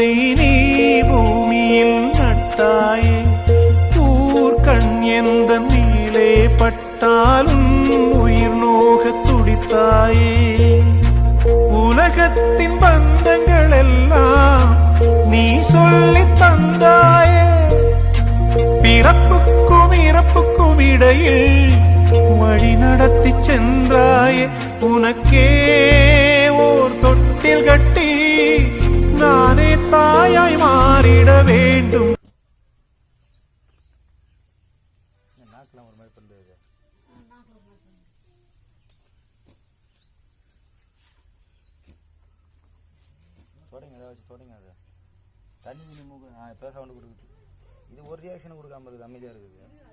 என்னை நீ பூமியில் நட்டாயே, ஊர்கண் எந்த நீலே பட்டாலும் உயிர் நோக துடித்தாயே. உலகத்தின் பந்தங்கள் எல்லாம் நீ சொல்லி தந்தாயே, பிறப்புக்கும் இறப்புக்கும் இடையில் வழி நடத்தி சென்றாயே. உனக்கே ஓர் தொட்டில் கட்டி நானே தாயாய் மாறிட வேண்டும். தண்ணி மூக்கு இப்போ சவுண்டு கொடுக்குது. இது ஒரு ரியாக்ஷன் கொடுக்காம இருக்குது, அமைதியாக இருக்குது.